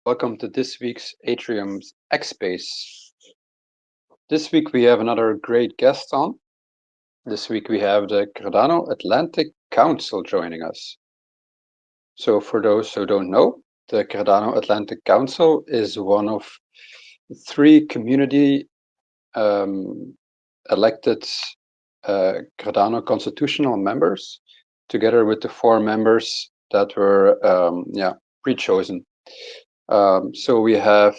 Welcome to this week's Atrium's X Space. This week we have another great guest on. This week we have the Cardano Atlantic Council joining us. So for those who don't know, the Cardano Atlantic Council is one of three community elected Cardano constitutional members, together with the four members that were pre-chosen. So we have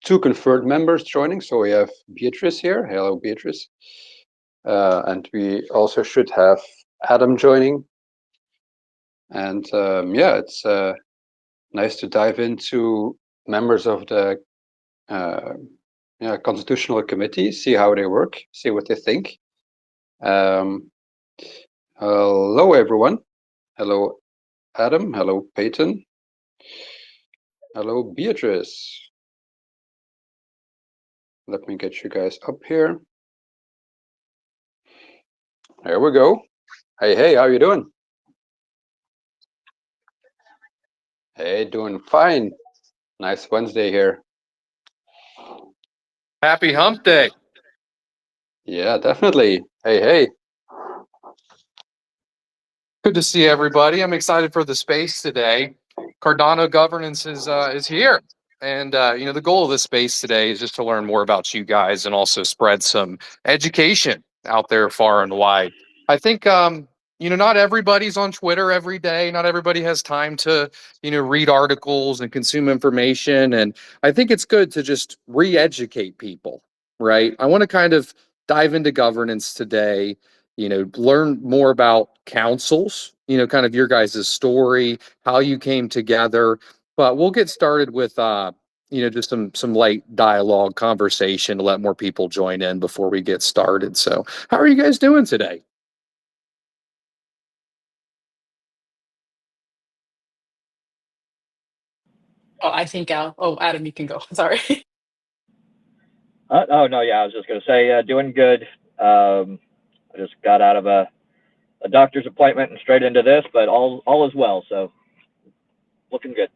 two confirmed members joining. So we have Beatrice here. Hello, Beatrice. And we also should have Adam joining. And it's nice to dive into members of the constitutional committee, see how they work, see what they think. Hello, everyone. Hello, Adam. Hello, Peyton. Hello, Beatrice. Let me get you guys up here. There we go. Hey, how you doing? Hey, doing fine. Nice Wednesday here. Happy hump day. Yeah, definitely. Hey. Good to see everybody. I'm excited for the space today. Cardano governance is here. And, the goal of this space today is just to learn more about you guys and also spread some education out there far and wide. I think, not everybody's on Twitter every day. Not everybody has time to, read articles and consume information. And I think it's good to just re-educate people, right? I want to kind of dive into governance today, learn more about councils, kind of your guys' story, how you came together. But we'll get started with, just some light dialogue conversation to let more people join in before we get started. So how are you guys doing today? Oh, I think Adam, you can go. Sorry. Oh no, yeah, I was just gonna say, doing good. I just got out of a doctor's appointment and straight into this, but all is well. So looking good.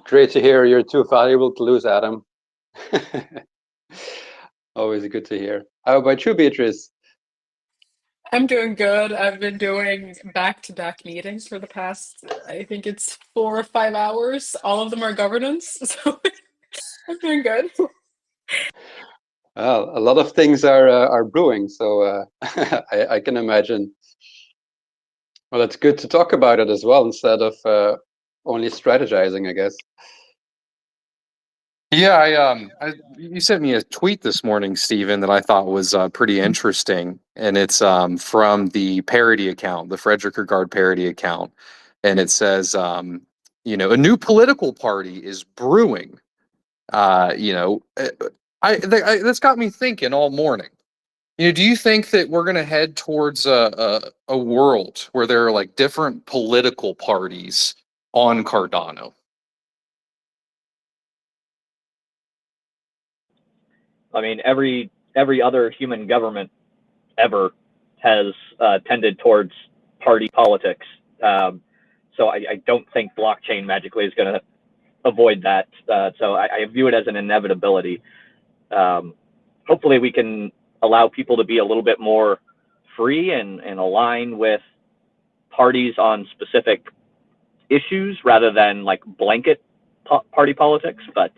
Great to hear. You're too valuable to lose, Adam. Always good to hear. How about you, Beatrice? I'm doing good. I've been doing back-to-back meetings for the past, I think it's 4 or 5 hours. All of them are governance, so I'm doing good. Well, a lot of things are brewing, so I can imagine. Well, it's good to talk about it as well instead of only strategizing, I guess. Yeah, you sent me a tweet this morning, Stephen, that I thought was pretty interesting, and it's from the parody account, the Frederick Regard parody account, and it says, a new political party is brewing. That's got me thinking all morning. Do you think that we're going to head towards a world where there are like different political parties on Cardano? I mean, every other human government ever has tended towards party politics. So I don't think blockchain magically is going to avoid that. So I view it as an inevitability. Hopefully, we can allow people to be a little bit more free and align with parties on specific issues rather than like blanket party politics. But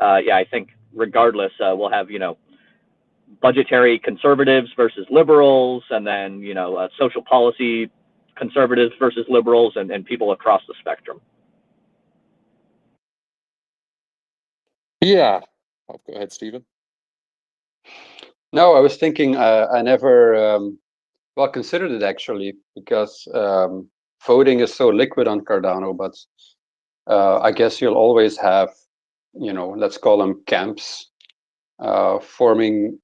I think regardless, we'll have budgetary conservatives versus liberals, and then social policy conservatives versus liberals, and people across the spectrum. Yeah. Oh, go ahead, Stephen. No, I was thinking I never considered it actually, because voting is so liquid on Cardano, but I guess you'll always have, let's call them camps forming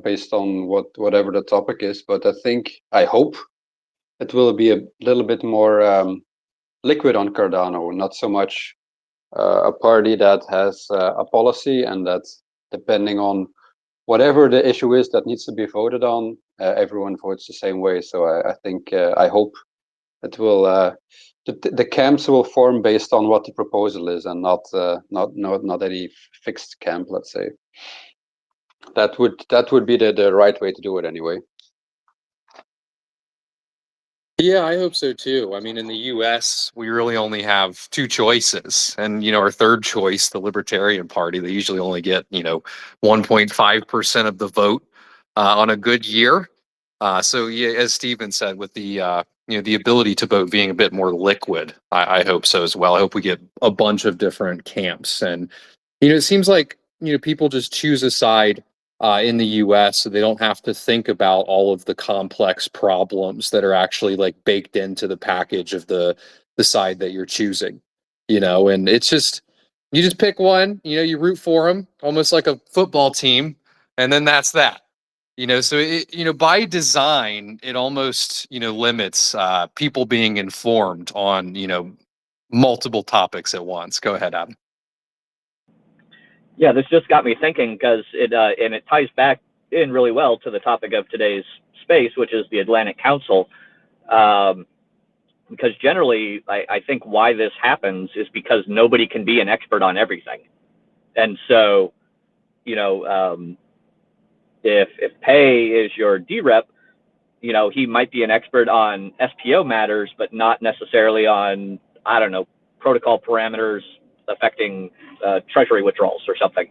based on whatever the topic is. But I hope it will be a little bit more liquid on Cardano, not so much a party that has a policy and that's depending on whatever the issue is that needs to be voted on, everyone votes the same way. So I think I hope it will the camps will form based on what the proposal is, and not any fixed camp. Let's say that would be the right way to do it anyway. Yeah, I hope so too. I mean, in the US, we really only have two choices. And, our third choice, the Libertarian Party, they usually only get, 1.5% of the vote on a good year. So, yeah, as Stephen said, with the ability to vote being a bit more liquid, I hope so as well. I hope we get a bunch of different camps. And, it seems like, people just choose a side in the US, so they don't have to think about all of the complex problems that are actually like baked into the package of the side that you're choosing. And it's just you just pick one, you root for them, almost like a football team, and then that's that. So by design, it almost limits people being informed on multiple topics at once. Go ahead, Adam. Yeah, this just got me thinking, because it ties back in really well to the topic of today's space, which is the Atlantic Council. Because generally, I think why this happens is because nobody can be an expert on everything. And so, if Pei is your DREP, he might be an expert on SPO matters, but not necessarily on, I don't know, protocol parameters affecting treasury withdrawals or something.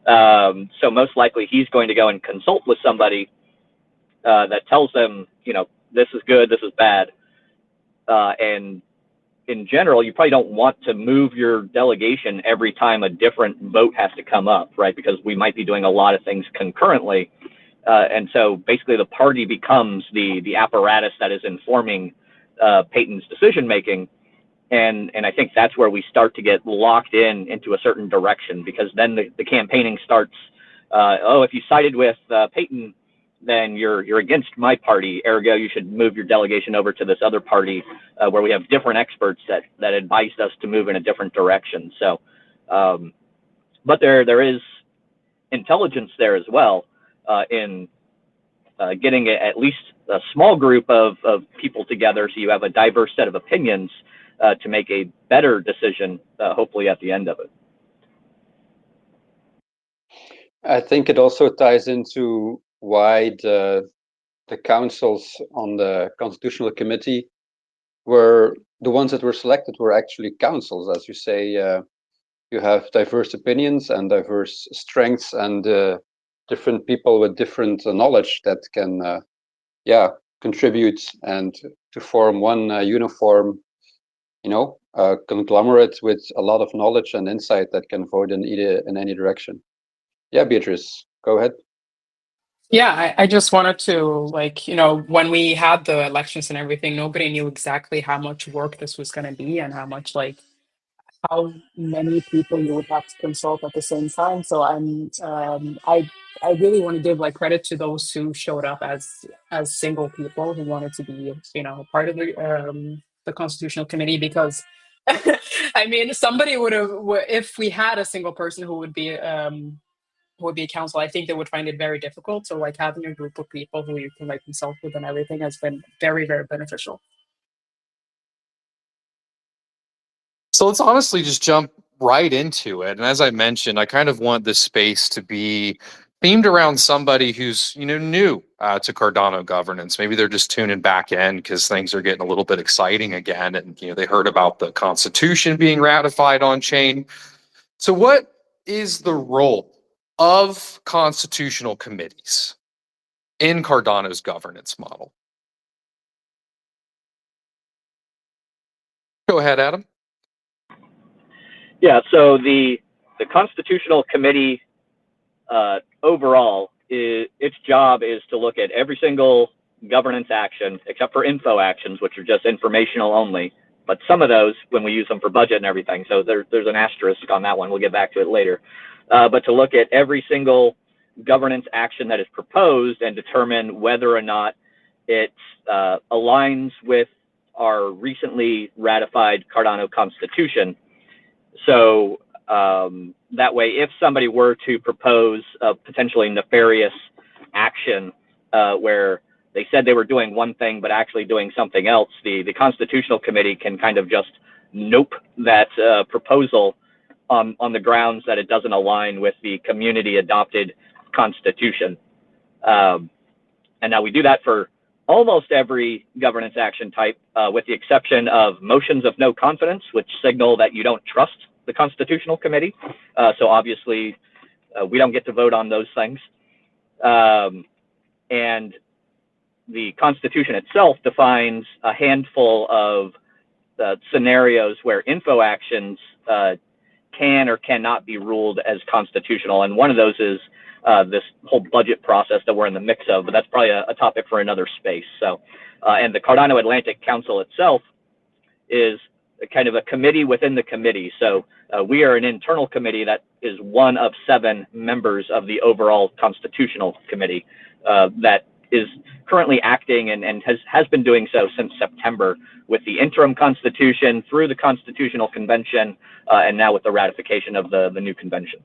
So most likely he's going to go and consult with somebody that tells them, this is good, this is bad. And in general, you probably don't want to move your delegation every time a different vote has to come up, right? Because we might be doing a lot of things concurrently. And so basically the party becomes the apparatus that is informing Peyton's decision making. And I think that's where we start to get locked into a certain direction, because then the campaigning starts, if you sided with Peyton, then you're against my party, ergo you should move your delegation over to this other party where we have different experts that advised us to move in a different direction. So, but there is intelligence there as well in getting at least a small group of people together, so you have a diverse set of opinions to make a better decision, hopefully at the end of it. I think it also ties into why the councils on the Constitutional Committee were the ones that were selected were actually councils. As you say, you have diverse opinions and diverse strengths, and different people with different knowledge that can contribute and to form one uniform conglomerate with a lot of knowledge and insight that can vote in any direction. Yeah, Beatrice, go ahead. Yeah, I just wanted to, when we had the elections and everything, nobody knew exactly how much work this was going to be and how many people you would have to consult at the same time. So I really want to give credit to those who showed up as single people who wanted to be part of the Constitutional Committee, because I mean, somebody would have, if we had a single person who would be a council, I think they would find it very difficult. So having a group of people who you can consult with and everything has been very, very beneficial. So let's honestly just jump right into it. And as I mentioned, I kind of want this space to be themed around somebody who's new to Cardano governance. Maybe they're just tuning back in because things are getting a little bit exciting again, and they heard about the Constitution being ratified on chain. So what is the role of constitutional committees in Cardano's governance model? Go ahead, Adam. Yeah, so the Constitutional Committee overall, its job is to look at every single governance action, except for info actions, which are just informational only. But some of those, when we use them for budget and everything, so there's an asterisk on that one. We'll get back to it later. But to look at every single governance action that is proposed and determine whether or not it aligns with our recently ratified Cardano Constitution. So that way, if somebody were to propose a potentially nefarious action where they said they were doing one thing but actually doing something else, the Constitutional Committee can kind of just nope that proposal on the grounds that it doesn't align with the community adopted Constitution. And now we do that for almost every governance action type, with the exception of motions of no confidence, which signal that you don't trust the Constitutional Committee. So obviously, we don't get to vote on those things. And the Constitution itself defines a handful of scenarios where info actions can or cannot be ruled as constitutional. And one of those is this whole budget process that we're in the mix of, but that's probably a topic for another space. So, and the Cardano Atlantic Council itself is kind of a committee within the committee. So we are an internal committee that is one of 7 members of the overall Constitutional Committee that is currently acting and has been doing so since September, with the interim constitution through the Constitutional Convention, and now with the ratification of the new convention.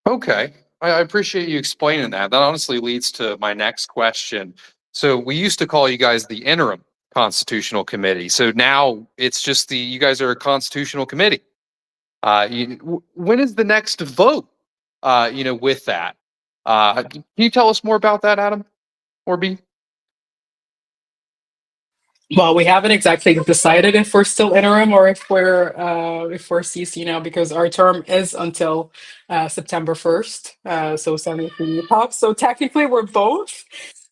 Okay, I appreciate you explaining that. That honestly leads to my next question. So we used to call you guys the interim Constitutional Committee. So now it's just you guys are a Constitutional Committee. When is the next vote, with that? Can you tell us more about that, Adam or B? Well, we haven't exactly decided if we're still interim or if we're CC now, because our term is until September 1st. So 73 tops. So technically we're both.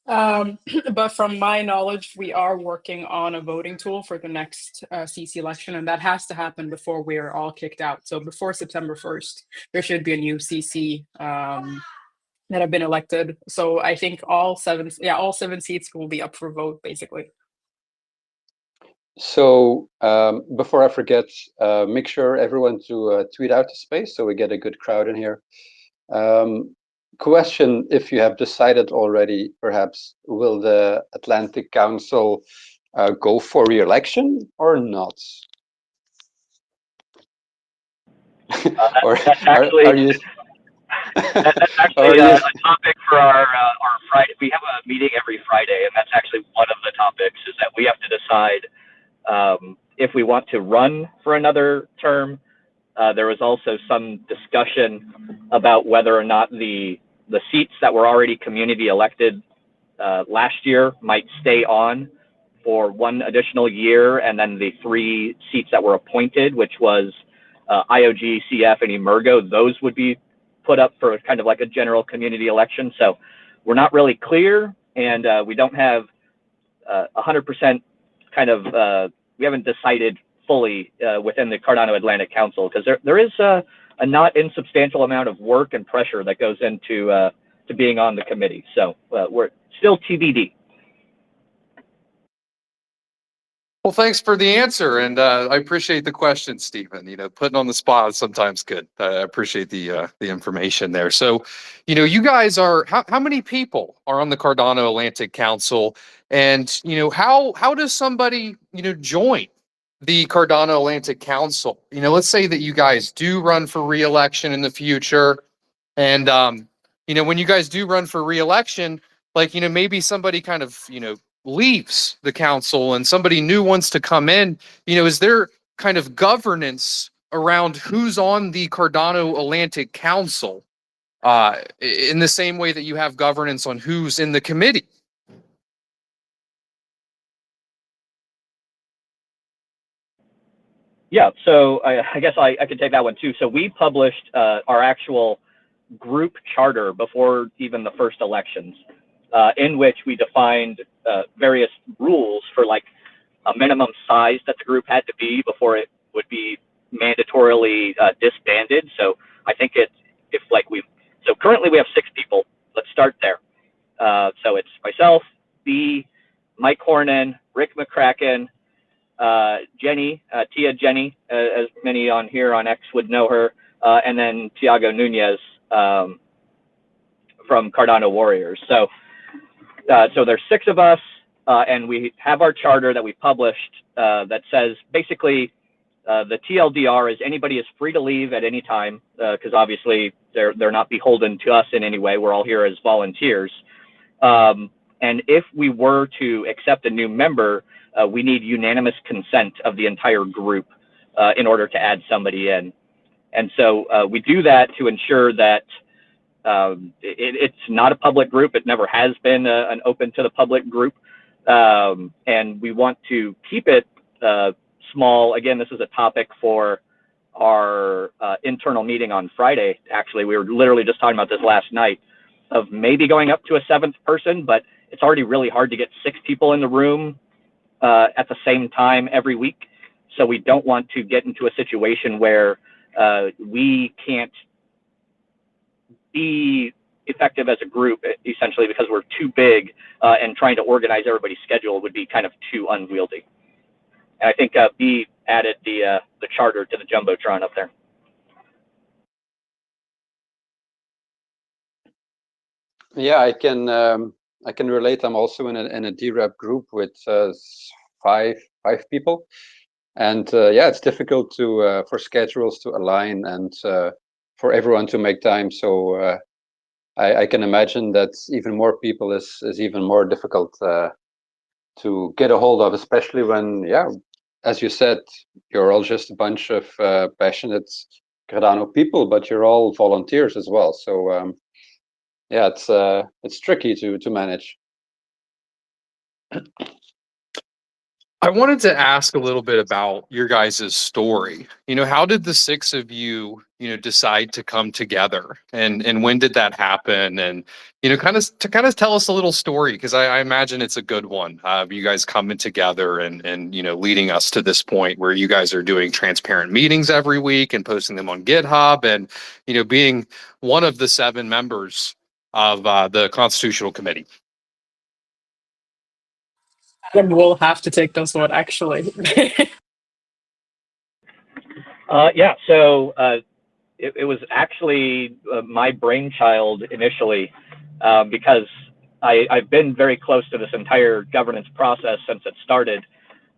But from my knowledge, we are working on a voting tool for the next CC election, and that has to happen before we're all kicked out. So before September 1st, there should be a new CC that have been elected. So I think all 7 seats will be up for vote, basically. So before I forget, make sure everyone to tweet out the space so we get a good crowd in here. Question, if you have decided already, perhaps, will the Atlantic Council go for re-election or not? Or that's actually, are you... that's actually a topic for our Friday. We have a meeting every Friday, and that's actually one of the topics, is that we have to decide if we want to run for another term. There was also some discussion about whether or not the seats that were already community elected last year might stay on for 1 additional year, and then the 3 seats that were appointed, which was IOG, CF, and Emergo, those would be put up for kind of like a general community election. So we're not really clear, and we don't have 100% kind of, we haven't decided fully within the Cardano Atlantic Council, because there is a not insubstantial amount of work and pressure that goes into to being on the committee. So we're still TBD. Well, thanks for the answer, and I appreciate the question, Stephen. Putting on the spot is sometimes good. I appreciate the information there. So, you guys are how many people are on the Cardano Atlantic Council, and how does somebody join the Cardano Atlantic Council? Let's say that you guys do run for re-election in the future, and when you guys do run for re-election, maybe somebody kind of leaves the council and somebody new wants to come in, is there kind of governance around who's on the Cardano Atlantic Council in the same way that you have governance on who's in the committee? Yeah, so I guess I could take that one too. So we published our actual group charter before even the first elections, in which we defined various rules for like a minimum size that the group had to be before it would be mandatorily disbanded. So I think so currently we have 6 people. Let's start there. So it's myself, B, Mike Hornan, Rick McCracken, Jenny, Tia Jenny, as many on here on X would know her, and then Tiago Nunez from Cardano Warriors. So there's 6 of us, and we have our charter that we published that says basically The TLDR is anybody is free to leave at any time, because obviously they're not beholden to us in any way. We're all here as volunteers. And if we were to accept a new member, we need unanimous consent of the entire group in order to add somebody in. And so we do that to ensure that it's not a public group. It never has been an open to the public group. And we want to keep it small. Again, this is a topic for our internal meeting on Friday. Actually, we were literally just talking about this last night, of maybe going up to a 7th person, but it's already really hard to get 6 people in the room at the same time every week. So we don't want to get into a situation where we can't be effective as a group, essentially, because we're too big, and trying to organize everybody's schedule would be kind of too unwieldy. And I think B added the charter to the Jumbotron up there. Yeah, I can relate. I'm also in a DREP group with five people, and yeah, it's difficult to for schedules to align and for everyone to make time. So I can imagine that even more people is even more difficult to get a hold of, especially when, yeah, as you said, you're all just a bunch of passionate Cardano people, but you're all volunteers as well. So yeah, it's tricky to manage. I wanted to ask a little bit about your guys' story. How did the 6 of you, decide to come together, and when did that happen? And, kind of tell us a little story, because I imagine it's a good one. You guys coming together and leading us to this point where you guys are doing transparent meetings every week and posting them on GitHub, and, being one of the 7 members of the Constitutional Committee. Adam will have to take this one, actually. Yeah, so it was actually my brainchild initially, because I've been very close to this entire governance process since it started.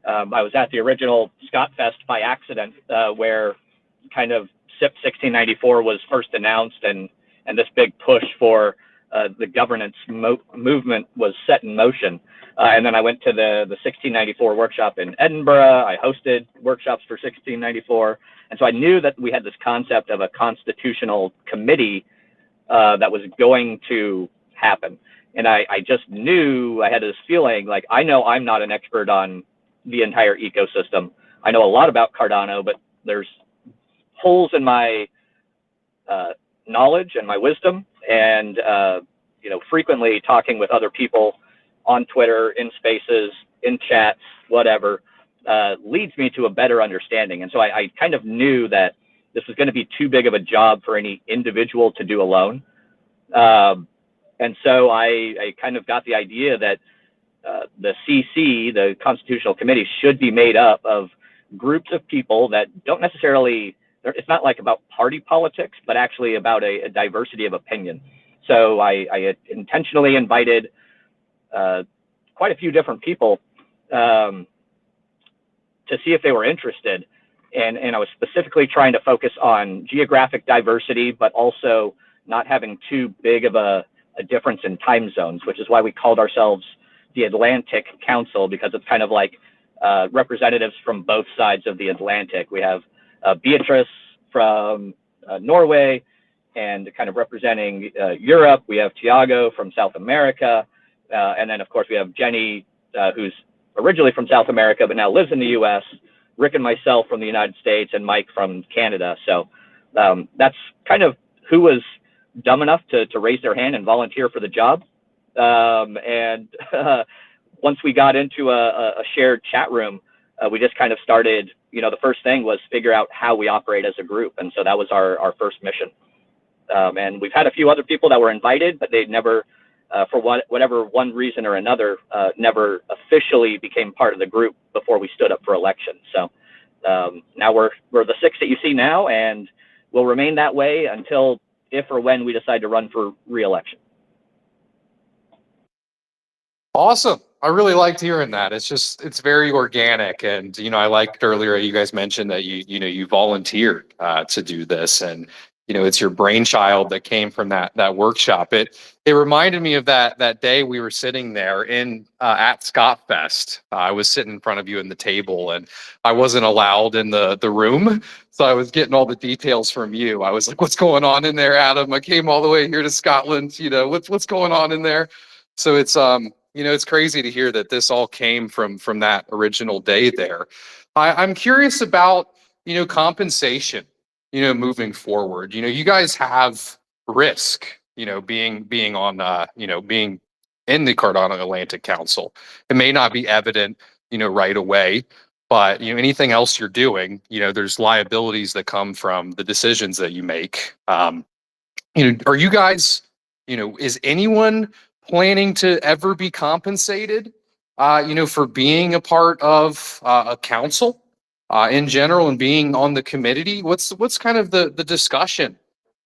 I was at the original Scott Fest by accident, where kind of SIP 1694 was first announced, and this big push for the governance movement was set in motion. And then I went to the 1694 workshop in Edinburgh. I hosted workshops for 1694. And so I knew that we had this concept of a constitutional committee that was going to happen. And I just knew, I had this feeling like, I know I'm not an expert on the entire ecosystem. I know a lot about Cardano, but there's holes in my knowledge and my wisdom. And frequently talking with other people on Twitter, in spaces, in chats, whatever, leads me to a better understanding. And so I kind of knew that this was going to be too big of a job for any individual to do alone. And so I kind of got the idea that the CC, the Constitutional Committee, should be made up of groups of people that don't necessarily, it's not like about party politics, but actually about a diversity of opinion. So I intentionally invited quite a few different people to see if they were interested. And I was specifically trying to focus on geographic diversity, but also not having too big of a difference in time zones, which is why we called ourselves the Atlantic Council, because it's kind of like representatives from both sides of the Atlantic. We have Beatrice from Norway, and kind of representing Europe. We have Tiago from South America. And then, of course, we have Jenny, who's originally from South America, but now lives in the US, Rick and myself from the United States, and Mike from Canada. So that's kind of who was dumb enough to raise their hand and volunteer for the job. And once we got into a shared chat room, we just kind of started, the first thing was figure out how we operate as a group. And so that was our first mission. And we've had a few other people that were invited, but they never, for whatever one reason or another, never officially became part of the group before we stood up for election. So now we're the 6 that you see now, and we'll remain that way until if or when we decide to run for re-election. Awesome. I really liked hearing that. It's very organic. And, I liked earlier you guys mentioned that you volunteered to do this, and, it's your brainchild that came from that workshop. It reminded me of that day we were sitting there at Scott Fest. I was sitting in front of you in the table, and I wasn't allowed in the room. So I was getting all the details from you. I was like, what's going on in there, Adam? I came all the way here to Scotland. What's going on in there? So it's crazy to hear that this all came from that original day there. I'm curious about, compensation, moving forward. You guys have risk, being on, being in the Cardano Atlantic Council. It may not be evident, right away, but, anything else you're doing, there's liabilities that come from the decisions that you make. Are you guys, is anyone planning to ever be compensated, for being a part of a council in general and being on the committee? What's kind of the discussion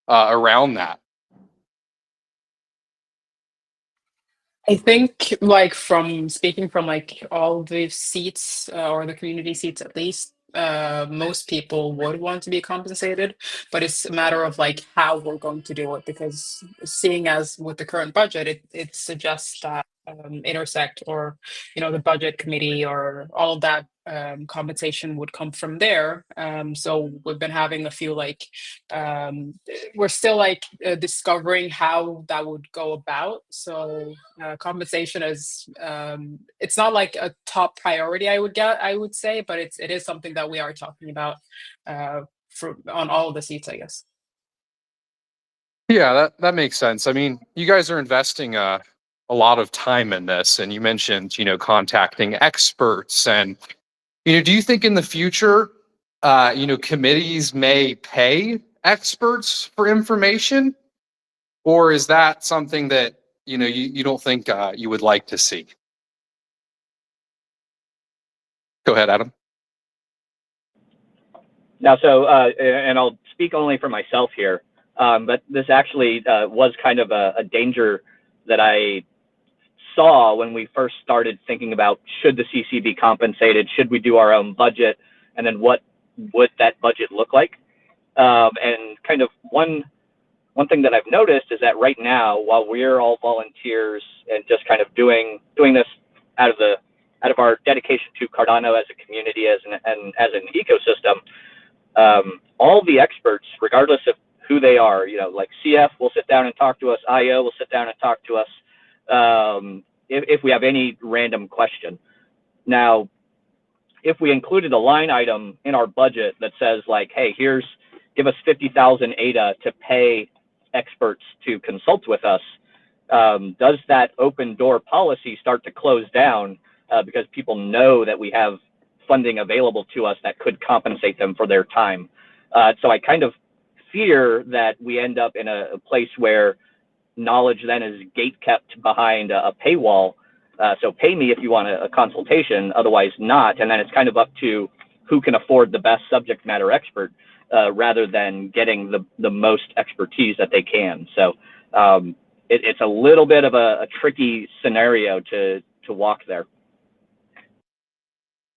around that? I think, like, from speaking from like all the seats, or the community seats at least, most people would want to be compensated, but it's a matter of like how we're going to do it, because seeing as with the current budget, it suggests that intersect, or the budget committee, or all of that compensation would come from there. So we've been having a few like we're still like discovering how that would go about. So compensation is it's not like a top priority, I would say, but it is something that we are talking about on all of the seats, I guess. Yeah, that makes sense. I mean, you guys are investing a lot of time in this, and you mentioned, contacting experts, and, do you think in the future, committees may pay experts for information, or is that something that, you don't think you would like to see? Go ahead, Adam. Now, so, and I'll speak only for myself here, but this actually was kind of a danger that I saw when we first started thinking about, should the CC be compensated? Should we do our own budget? And then what would that budget look like? And kind of one thing that I've noticed is that right now, while we're all volunteers and just kind of doing this out of our dedication to Cardano as a community, as an ecosystem, all the experts, regardless of who they are, like CF will sit down and talk to us, IO will sit down and talk to us if we have any random question. Now, if we included a line item in our budget that says like, hey, give us 50,000 ADA to pay experts to consult with us, does that open door policy start to close down because people know that we have funding available to us that could compensate them for their time? So I kind of fear that we end up in a place where knowledge then is gate kept behind a paywall. So pay me if you want a consultation, otherwise not. And then it's kind of up to who can afford the best subject matter expert rather than getting the most expertise that they can. So it's a little bit of a tricky scenario to walk there.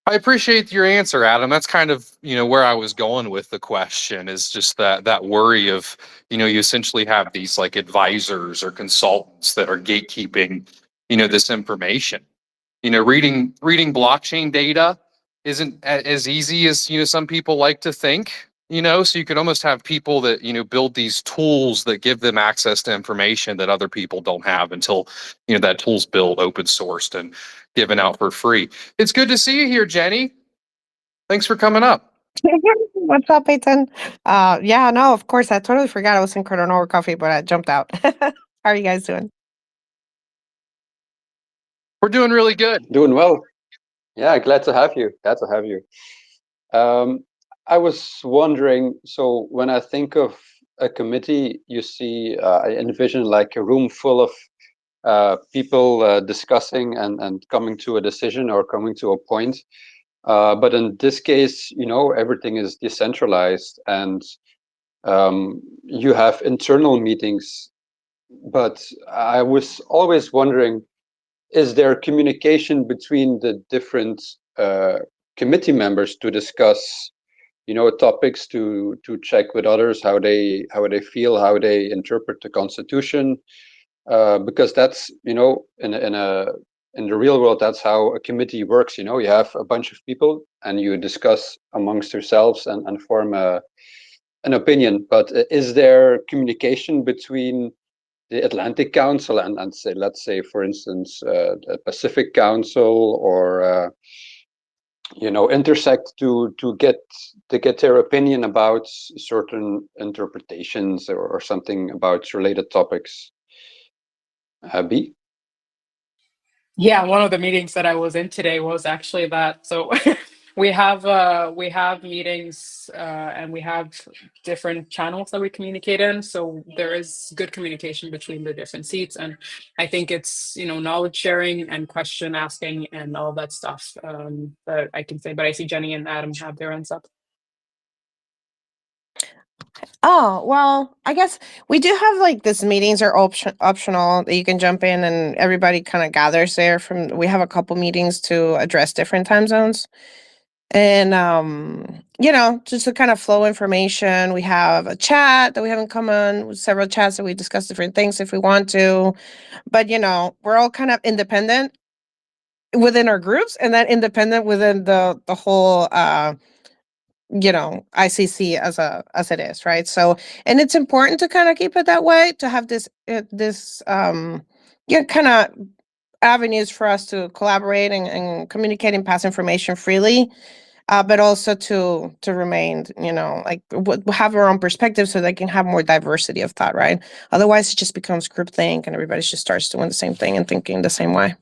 I appreciate your answer, Adam. That's kind of, where I was going with the question, is just that worry of, you essentially have these like advisors or consultants that are gatekeeping, this information. Reading blockchain data isn't as easy as, some people like to think, so you could almost have people that, build these tools that give them access to information that other people don't have until, that tool's built, open sourced, and given out for free. It's good to see you here, Jenny. Thanks for coming up. What's up, Peyton? Yeah, no, of course. I totally forgot I was in Cardano over coffee, but I jumped out. How are you guys doing? We're doing really good. Doing well. Yeah, glad to have you. Glad to have you. I was wondering, so when I think of a committee, you see, I envision like a room full of people discussing and coming to a decision or coming to a point. But in this case, everything is decentralized, and you have internal meetings. But I was always wondering, is there communication between the different committee members to discuss, topics, to check with others how they feel, how they interpret the Constitution? Because that's, in the real world, that's how a committee works. You have a bunch of people and you discuss amongst yourselves and form an opinion. But is there communication between the Atlantic Council and say, let's say, for instance, the Pacific Council, or intersect to get their opinion about certain interpretations, or something about related topics? B? Yeah, one of the meetings that I was in today was actually that. So we have meetings and we have different channels that we communicate in. So there is good communication between the different seats, and I think it's knowledge sharing and question asking and all that stuff that I can say. But I see Jenny and Adam have their hands up. Oh, well, I guess we do have like these meetings are optional that you can jump in and everybody kind of gathers there we have a couple meetings to address different time zones. And just to kind of flow information, we have a chat that we have in common, with several chats that we discuss different things if we want to. But we're all kind of independent within our groups, and then independent within the whole ICC as it is, right? So, and it's important to kind of keep it that way, to have this kind of avenues for us to collaborate and communicate and pass information freely, but also to remain, have our own perspective so they can have more diversity of thought, right? Otherwise, it just becomes groupthink and everybody just starts doing the same thing and thinking the same way.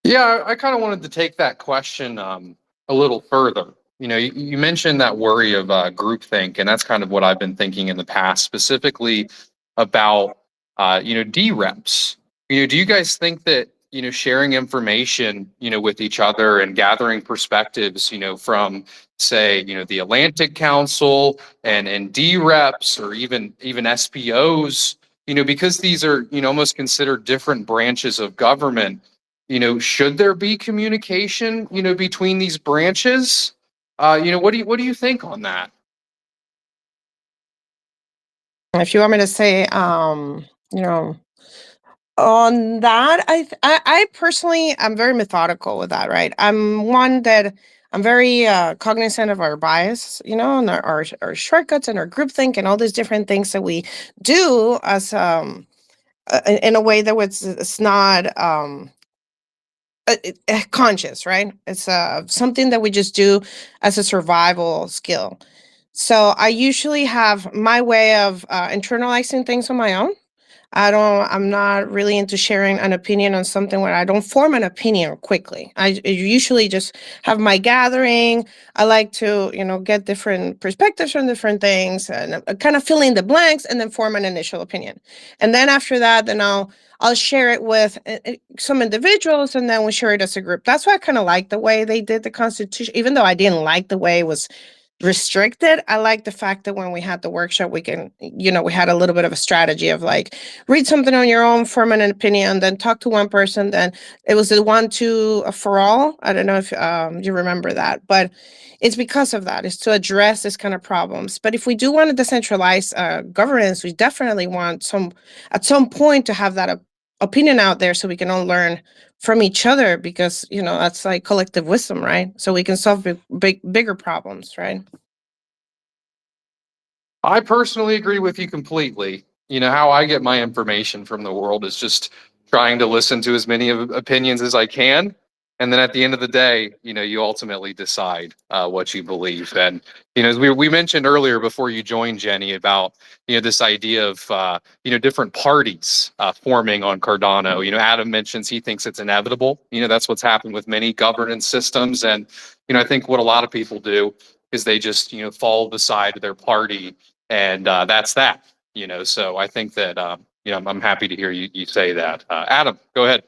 Yeah, I kind of wanted to take that question a little further. You mentioned that worry of groupthink, and that's kind of what I've been thinking in the past, specifically about DREPs. Do you guys think that sharing information with each other and gathering perspectives from, say, the Atlantic Council and DREPs, or even SPOs, because these are almost considered different branches of government, should there be communication between these branches? What do you think on that? If you want me to say, on that, I personally, I'm very methodical with that, right? I'm one that I'm very cognizant of our bias, and our shortcuts and our groupthink and all these different things that we do as in a way that it's not conscious, right? It's something that we just do as a survival skill. So I usually have my way of internalizing things on my own. I'm not really into sharing an opinion on something where I don't form an opinion quickly. I usually just have my gathering. I like to, get different perspectives from different things and kind of fill in the blanks and then form an initial opinion. And then after that, then I'll share it with some individuals, and then we share it as a group. That's why I kind of like the way they did the Constitution, even though I didn't like the way it was restricted. I like the fact that when we had the workshop, we had a little bit of a strategy of like, read something on your own, form an opinion, then talk to one person. Then it was the 1, 2 for all. I don't know if you remember that, but it's because of that. It's to address this kind of problems. But if we do want to decentralize governance, we definitely want at some point to have that opinion out there so we can all learn from each other, because that's like collective wisdom, right? So we can solve bigger problems, right? I personally agree with you completely. How I get my information from the world is just trying to listen to as many opinions as I can. And then at the end of the day, you ultimately decide what you believe. And, as we mentioned earlier before you joined, Jenny, about, this idea of, different parties forming on Cardano. Adam mentions he thinks it's inevitable. That's what's happened with many governance systems. And, I think what a lot of people do is they just, follow the side of their party, and that's that. So I think that, I'm happy to hear you say that. Adam, go ahead.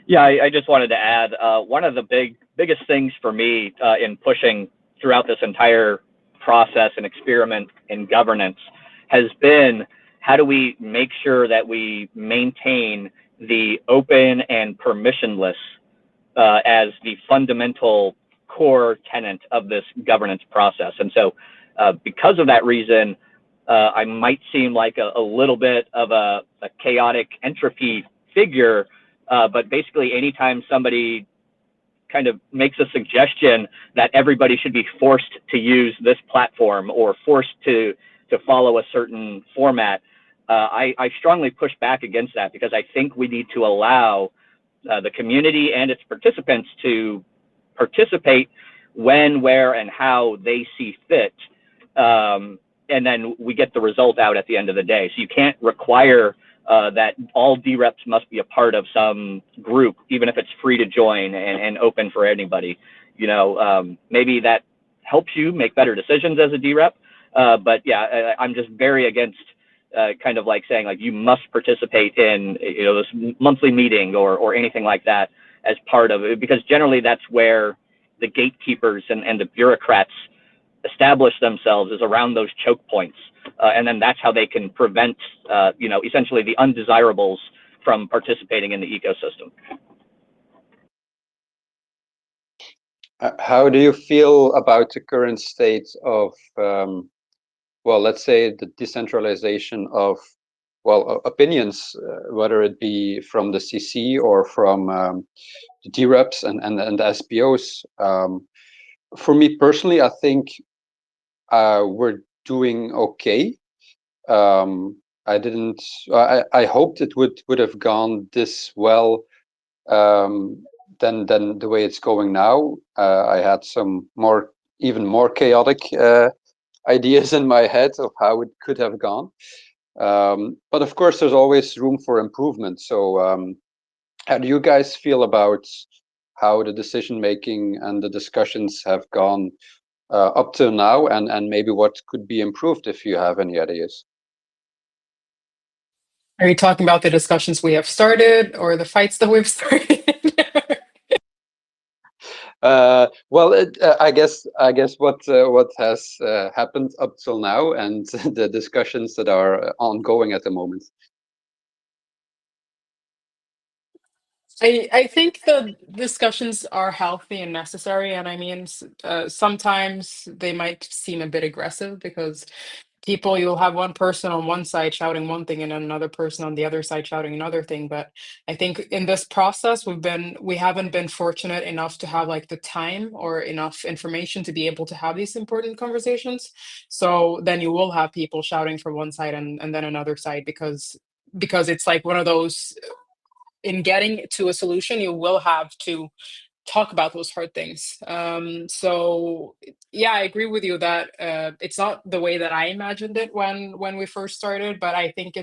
Yeah, I just wanted to add, one of the biggest things for me in pushing throughout this entire process and experiment in governance has been how do we make sure that we maintain the open and permissionless as the fundamental core tenet of this governance process? And so because of that reason, I might seem like a little bit of a chaotic entropy figure, but basically anytime somebody kind of makes a suggestion that everybody should be forced to use this platform or forced to follow a certain format, I strongly push back against that, because I think we need to allow the community and its participants to participate when, where, and how they see fit. And then we get the result out at the end of the day. So you can't require that all DREPs must be a part of some group, even if it's free to join and open for anybody. You know, maybe that helps you make better decisions as a DREP. But yeah, I'm just very against kind of like saying like you must participate in, you know, this monthly meeting or anything like that as part of it, because generally that's where the gatekeepers and the bureaucrats establish themselves, is around those choke points. And then that's how they can prevent, you know, essentially the undesirables from participating in the ecosystem. How do you feel about the current state of, well, let's say the decentralization of, well, opinions, whether it be from the CC or from the DREPs and the SPOs? For me personally, I think we're doing okay. I hoped it would have gone this well than the way it's going now. I had some even more chaotic ideas in my head of how it could have gone. But of course, there's always room for improvement. So how do you guys feel about how the decision making and the discussions have gone up till now, and maybe what could be improved, if you have any ideas? Are you talking about the discussions we have started or the fights that we've started? Well, I guess what has happened up till now, and the discussions that are ongoing at the moment. I think the discussions are healthy and necessary, and I mean, sometimes they might seem a bit aggressive because you'll have one person on one side shouting one thing and another person on the other side shouting another thing. But I think in this process we haven't been fortunate enough to have like the time or enough information to be able to have these important conversations. So then you will have people shouting from one side and then another side, because it's like one of those, in getting to a solution you will have to talk about those hard things. So yeah, I agree with you that it's not the way that I imagined it when we first started, but I think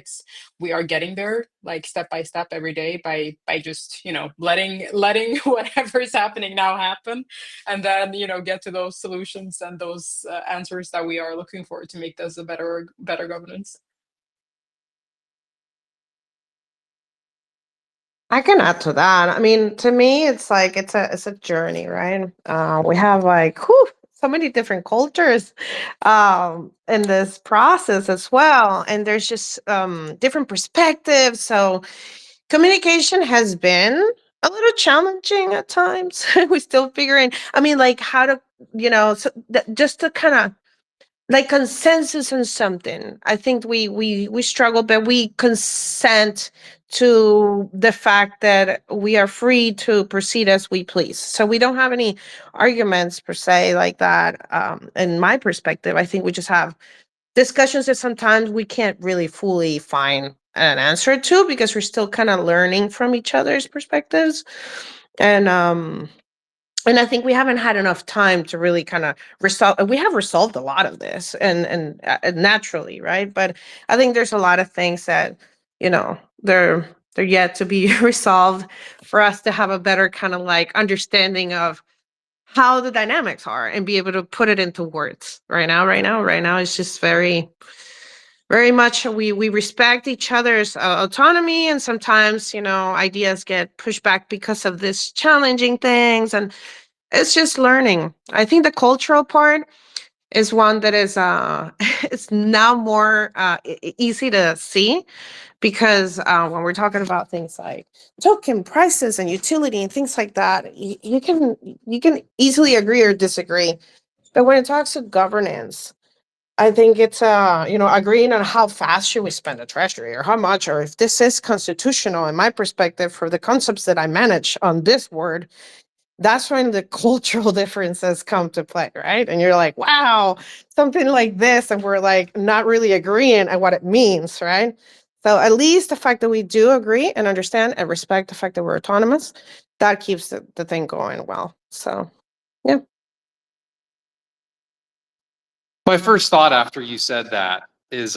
we are getting there, like step by step every day, by just, you know, letting whatever's happening now happen, and then, you know, get to those solutions and those answers that we are looking for to make this a better governance. I can add to that. I mean, to me, it's like it's a journey, right? We have like so many different cultures in this process as well, and there's just different perspectives. So communication has been a little challenging at times. We're still figuring. I mean, like how to, you know, so just to kind of like consensus on something. I think we struggle, but we consent to the fact that we are free to proceed as we please. So we don't have any arguments per se like that. In my perspective, I think we just have discussions that sometimes we can't really fully find an answer to, because we're still kind of learning from each other's perspectives. And I think we haven't had enough time to really kind of resolve. We have resolved a lot of this, and naturally, right? But I think there's a lot of things that, you know, they're yet to be resolved for us to have a better kind of like understanding of how the dynamics are and be able to put it into words. Right now, it's just very, very much we respect each other's autonomy, and sometimes, you know, ideas get pushed back because of this challenging things, and it's just learning. I think the cultural part, is one that is it's now more easy to see, because when we're talking about things like token prices and utility and things like that, you can easily agree or disagree. But when it talks to governance, I think it's agreeing on how fast should we spend the treasury, or how much, or if this is constitutional in my perspective for the concepts that I manage on this word. That's when the cultural differences come to play, right? And you're like, wow, something like this, and we're like not really agreeing on what it means, right? So at least the fact that we do agree and understand and respect the fact that we're autonomous, that keeps the thing going well. So yeah. My first thought after you said that is,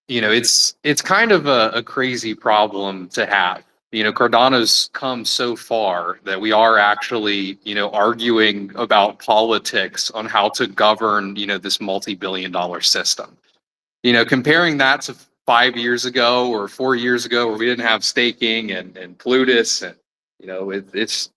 it's kind of a crazy problem to have. Cardano's come so far that we are actually, arguing about politics on how to govern, this multi-billion-dollar system. Comparing that to 5 years ago or 4 years ago, where we didn't have staking and Plutus, and it's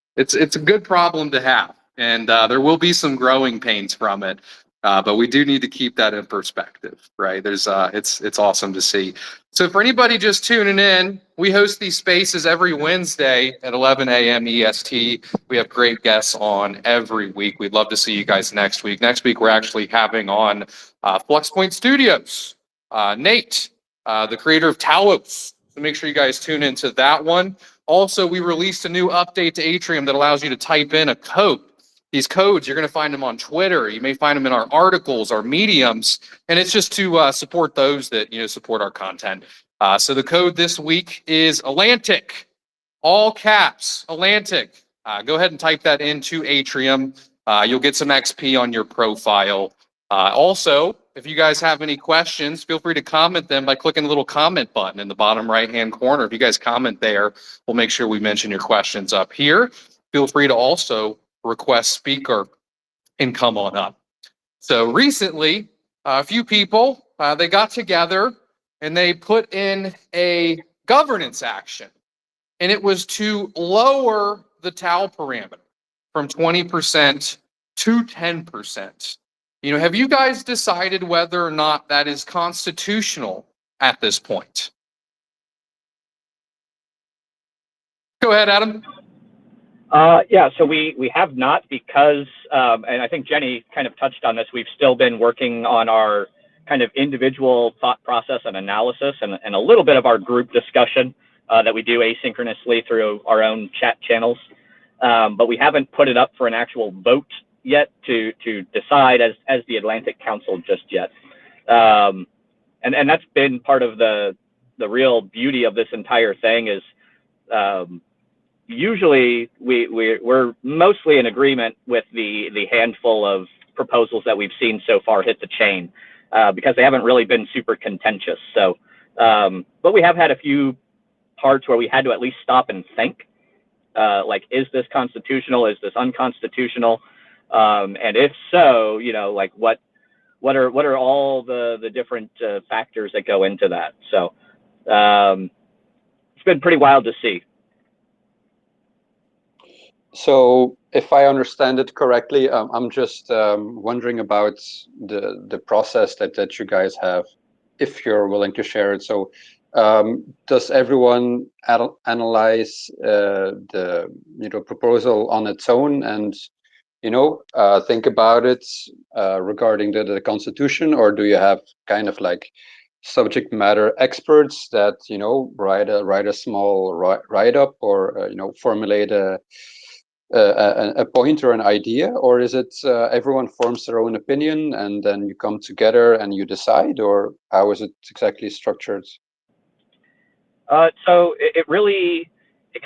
a good problem to have, and there will be some growing pains from it. But we do need to keep that in perspective, right? It's awesome to see. So for anybody just tuning in, we host these spaces every Wednesday at 11 a.m. EST. We have great guests on every week. We'd love to see you guys next week. Next week, we're actually having on FluxPoint Studios, Nate, the creator of Talos. So make sure you guys tune into that one. Also, we released a new update to Âtrium that allows you to type in a code. These codes, you're going to find them on Twitter. You may find them in our articles, our mediums, and it's just to support those that support our content. So the code this week is Atlantic, all caps, Atlantic. Go ahead and type that into Âtrium. You'll get some XP on your profile. Also, if you guys have any questions, feel free to comment them by clicking the little comment button in the bottom right-hand corner. If you guys comment there, we'll make sure we mention your questions up here. Feel free to also request speaker and come on up. So recently, a few people, they got together and they put in a governance action, and it was to lower the tau parameter from 20% to 10%. Have you guys decided whether or not that is constitutional at this point? Go ahead, Adam. Yeah, so we have not, because, and I think Jenny kind of touched on this, we've still been working on our kind of individual thought process and analysis, and a little bit of our group discussion that we do asynchronously through our own chat channels. But we haven't put it up for an actual vote yet to decide as the Atlantic Council just yet. And that's been part of the real beauty of this entire thing is, usually we're mostly in agreement with the handful of proposals that we've seen so far hit the chain, because they haven't really been super contentious. So, but we have had a few parts where we had to at least stop and think, like, is this constitutional? Is this unconstitutional? And if so, like what are all the different factors that go into that? So it's been pretty wild to see. So if I understand it correctly, I'm just wondering about the process that you guys have, if you're willing to share it. So does everyone analyze the proposal on its own and think about it regarding the Constitution, or do you have kind of like subject matter experts that write a small write-up, or formulate a point or an idea, or is it everyone forms their own opinion and then you come together and you decide, or how is it exactly structured? So it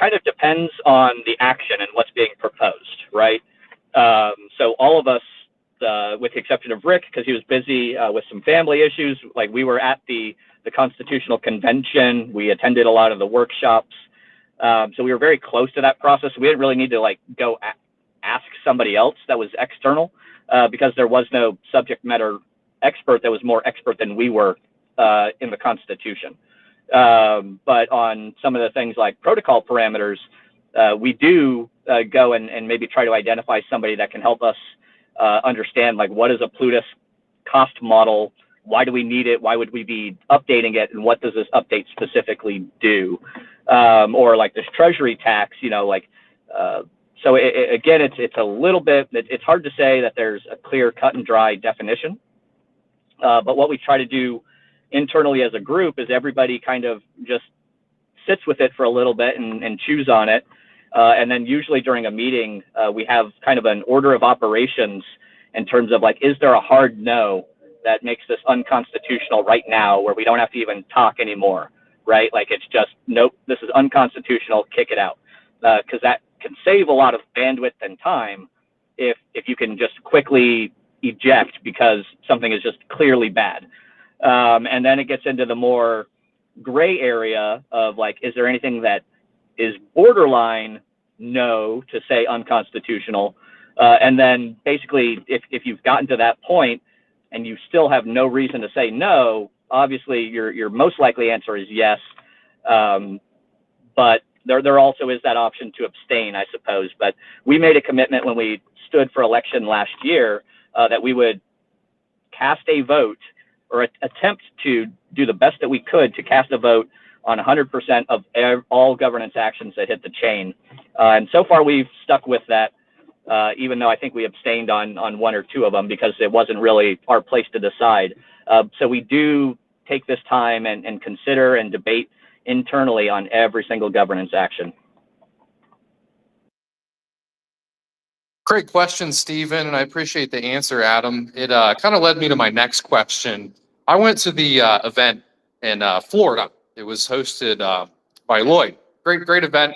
kind of depends on the action and what's being proposed, right? So all of us, with the exception of Rick, because he was busy with some family issues, like we were at the Constitutional Convention, we attended a lot of the workshops. So we were very close to that process. We didn't really need to go ask somebody else that was external, because there was no subject matter expert that was more expert than we were in the Constitution. But on some of the things like protocol parameters, we do go and maybe try to identify somebody that can help us understand like what is a Plutus cost model, why do we need it, why would we be updating it, and what does this update specifically do, or like this treasury tax, you know, like so again, it's a little bit, it's hard to say that there's a clear cut and dry definition, but what we try to do internally as a group is everybody kind of just sits with it for a little bit and chews on it. And then usually during a meeting, we have kind of an order of operations in terms of like, is there a hard no that makes this unconstitutional right now where we don't have to even talk anymore, right? Like it's just, nope, this is unconstitutional, kick it out. Because that can save a lot of bandwidth and time if you can just quickly eject because something is just clearly bad. And then it gets into the more gray area of like, is there anything that is borderline no to say unconstitutional? And then basically, if you've gotten to that point and you still have no reason to say no, obviously your most likely answer is yes. But there also is that option to abstain, I suppose. But we made a commitment when we stood for election last year that we would cast a vote or attempt to do the best that we could to cast a vote on 100% of all governance actions that hit the chain. And so far we've stuck with that, even though I think we abstained on one or two of them because it wasn't really our place to decide. So we do take this time and consider and debate internally on every single governance action. Great question, Stephen, and I appreciate the answer, Adam. It kind of led me to my next question. I went to the event in Florida. It was hosted by Lloyd. Great event.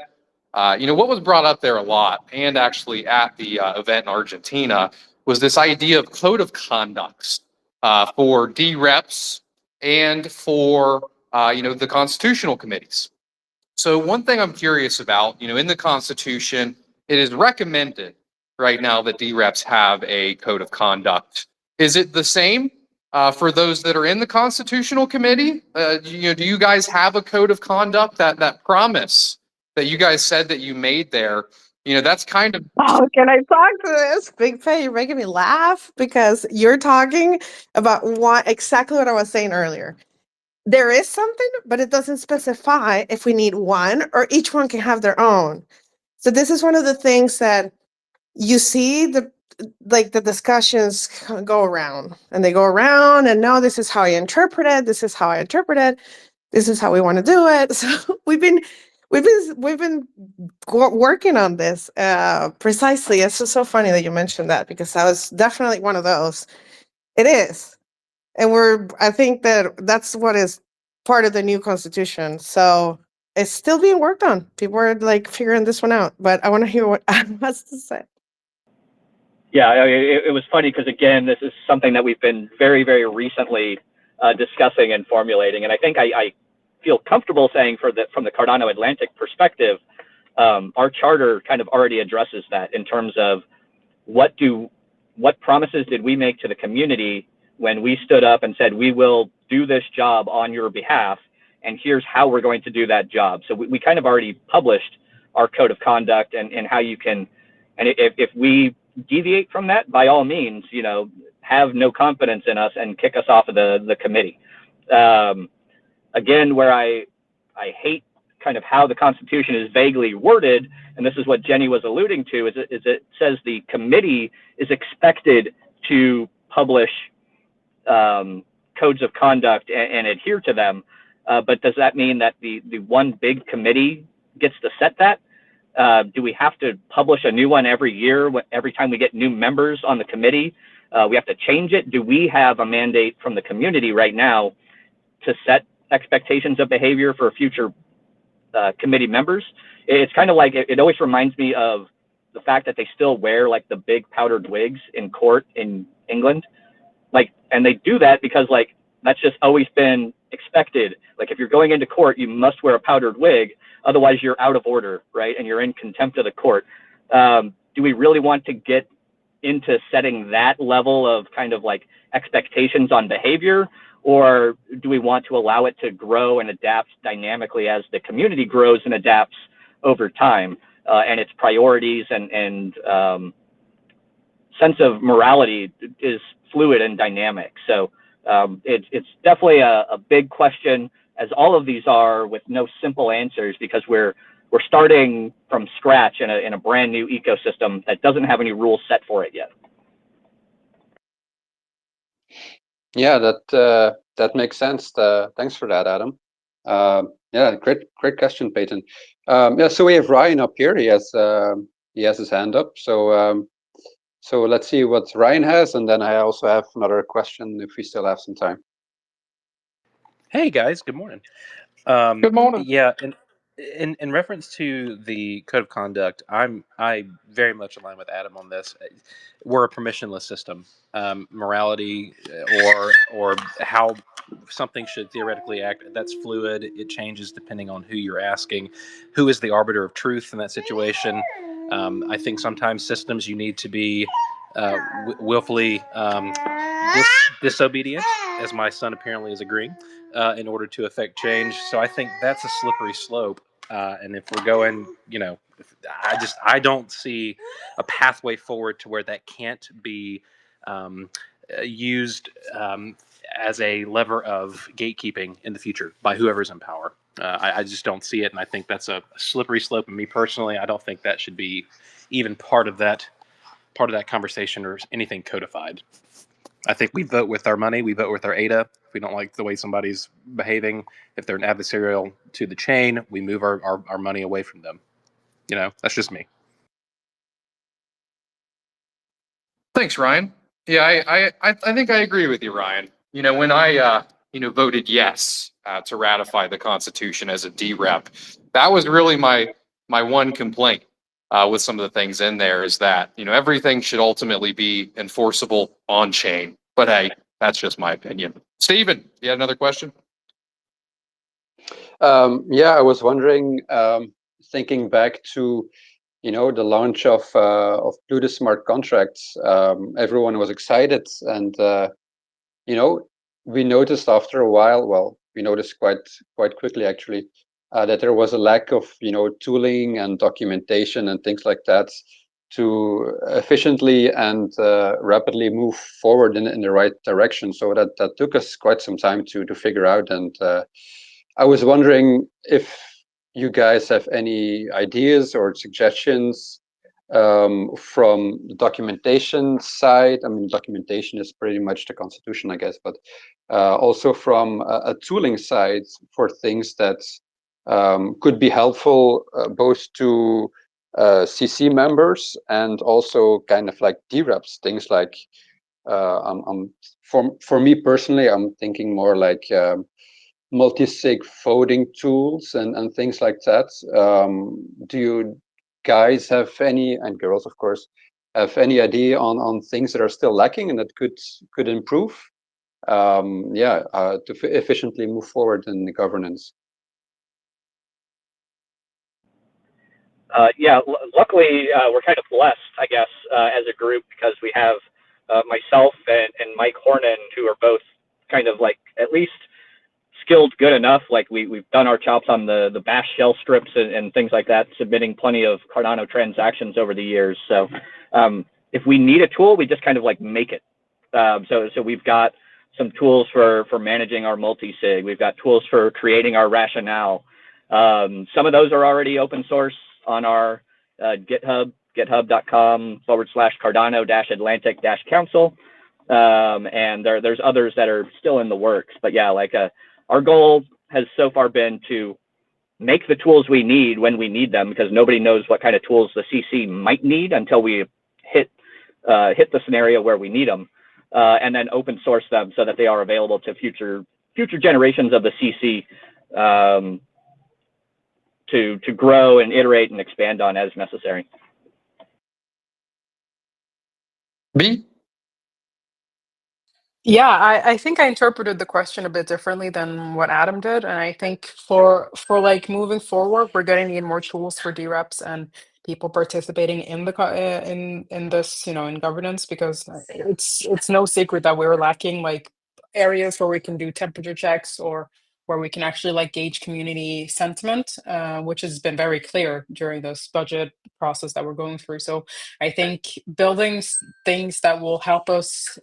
You know, what was brought up there a lot, and actually at the event in Argentina, was this idea of code of conducts for D-reps and for, you know, the constitutional committees. So one thing I'm curious about, you know, in the Constitution, it is recommended right now that D-reps have a code of conduct. Is it the same for those that are in the Constitutional Committee? You know, do you guys have a code of conduct? That promise that you guys said that you made there, you know, that's kind of... Oh, can I talk to this? Big Pay, you're making me laugh because you're talking about exactly what I was saying earlier. There is something, but it doesn't specify if we need one or each one can have their own. So this is one of the things that you see the discussions go around and they go around and no, this is how I interpret it. This is how I interpret it. This is how we want to do it. So we've been working on this precisely. It's just so funny that you mentioned that because I was definitely one of those. It is. And I think that's what is part of the new constitution. So it's still being worked on. People are like figuring this one out, but I want to hear what Adam has to say. Yeah, it was funny because again, this is something that we've been very, very recently discussing and formulating. And I think I feel comfortable saying from the Cardano Atlantic perspective, our charter kind of already addresses that in terms of what promises did we make to the community when we stood up and said, we will do this job on your behalf, and here's how we're going to do that job. So we kind of already published our code of conduct and how you can, and if we deviate from that, by all means, you know, have no confidence in us and kick us off of the committee. Again, where I hate kind of how the Constitution is vaguely worded, and this is what Jenny was alluding to, is it says the committee is expected to publish codes of conduct and adhere to them. But does that mean that the one big committee gets to set that? Do we have to publish a new one every year? Every time we get new members on the committee, we have to change it? Do we have a mandate from the community right now to set expectations of behavior for future committee members? It's kind of like, it always reminds me of the fact that they still wear like the big powdered wigs in court in England. Like, and they do that because like, that's just always been expected. Like if you're going into court, you must wear a powdered wig, otherwise you're out of order, right? And you're in contempt of the court. Do we really want to get into setting that level of kind of like expectations on behavior? Or do we want to allow it to grow and adapt dynamically as the community grows and adapts over time and its priorities? And sense of morality is fluid and dynamic. So it's definitely a big question, as all of these are, with no simple answers, because we're starting from scratch in a brand new ecosystem that doesn't have any rules set for it yet. Yeah, that makes sense. Thanks for that, Adam. Yeah, great question, Peyton. Yeah, so we have Ryan up here. He has his hand up. So so let's see what Ryan has, and then I also have another question if we still have some time. Hey guys, good morning. Good morning. Yeah, in reference to the code of conduct, I very much align with Adam on this. We're a permissionless system. Morality or how something should theoretically act, that's fluid. It changes depending on who you're asking, who is the arbiter of truth in that situation. I think sometimes systems you need to be willfully disobedient, as my son apparently is agreeing, in order to affect change. So I think that's a slippery slope. And if we're going, I don't see a pathway forward to where that can't be used as a lever of gatekeeping in the future by whoever's in power. I just don't see it, and I think that's a slippery slope. And me personally, I don't think that should be even part of that conversation or anything codified. I think we vote with our money. We vote with our ADA. If we don't like the way somebody's behaving, if they're an adversarial to the chain, we move our money away from them. That's just me. Thanks, Ryan. Yeah, I think I agree with you, Ryan. When I voted yes to ratify the Constitution as a DREP, that was really my one complaint with some of the things in there, is that everything should ultimately be enforceable on chain. But hey, that's just my opinion. Stephen, you had another question? Yeah, I was wondering, thinking back to the launch of Pluto smart contracts. Everyone was excited, and we noticed after a while. Well, we noticed quite quickly actually that there was a lack of tooling and documentation and things like that to efficiently and rapidly move forward in the right direction. So that took us quite some time to figure out. And I was wondering if you guys have any ideas or suggestions from the documentation side. I mean, documentation is pretty much the Constitution, I guess, but also from a tooling side for things that could be helpful both to CC members and also kind of like DREPs, things like for me personally, I'm thinking more like multi-sig voting tools and things like that. Do you guys have any, and girls of course, have any idea on things that are still lacking and that could improve? To efficiently move forward in the governance. Luckily, we're kind of blessed, I guess, as a group, because we have myself and Mike Hornan, who are both kind of like at least skilled good enough. Like we've done our chops on the bash shell scripts and things like that, submitting plenty of Cardano transactions over the years. So if we need a tool, we just kind of like make it. So we've got some tools for managing our multi-sig. We've got tools for creating our rationale. Some of those are already open source on our GitHub, github.com/Cardano-Atlantic-Council. And there's others that are still in the works. But yeah, our goal has so far been to make the tools we need when we need them, because nobody knows what kind of tools the CC might need until we hit the scenario where we need them, and then open source them so that they are available to future generations of the CC to grow and iterate and expand on as necessary. B? Yeah, I think I interpreted the question a bit differently than what Adam did, and I think for like moving forward, we're going to need more tools for DREPs and people participating in the in this, in governance, because it's no secret that we're lacking like areas where we can do temperature checks, or where we can actually like gauge community sentiment, which has been very clear during this budget process that we're going through. So I think building things that will help us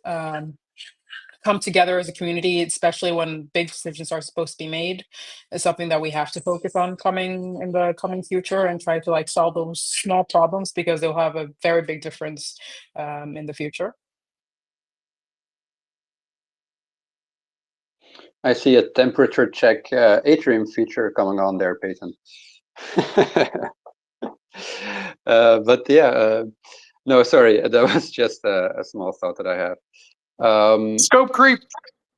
come together as a community, especially when big decisions are supposed to be made, is something that we have to focus on coming in the coming future, and try to like solve those small problems, because they'll have a very big difference in the future. I see a temperature check Âtrium feature coming on there, Peyton. But yeah, no, sorry, that was just a small thought that I have. Scope creep.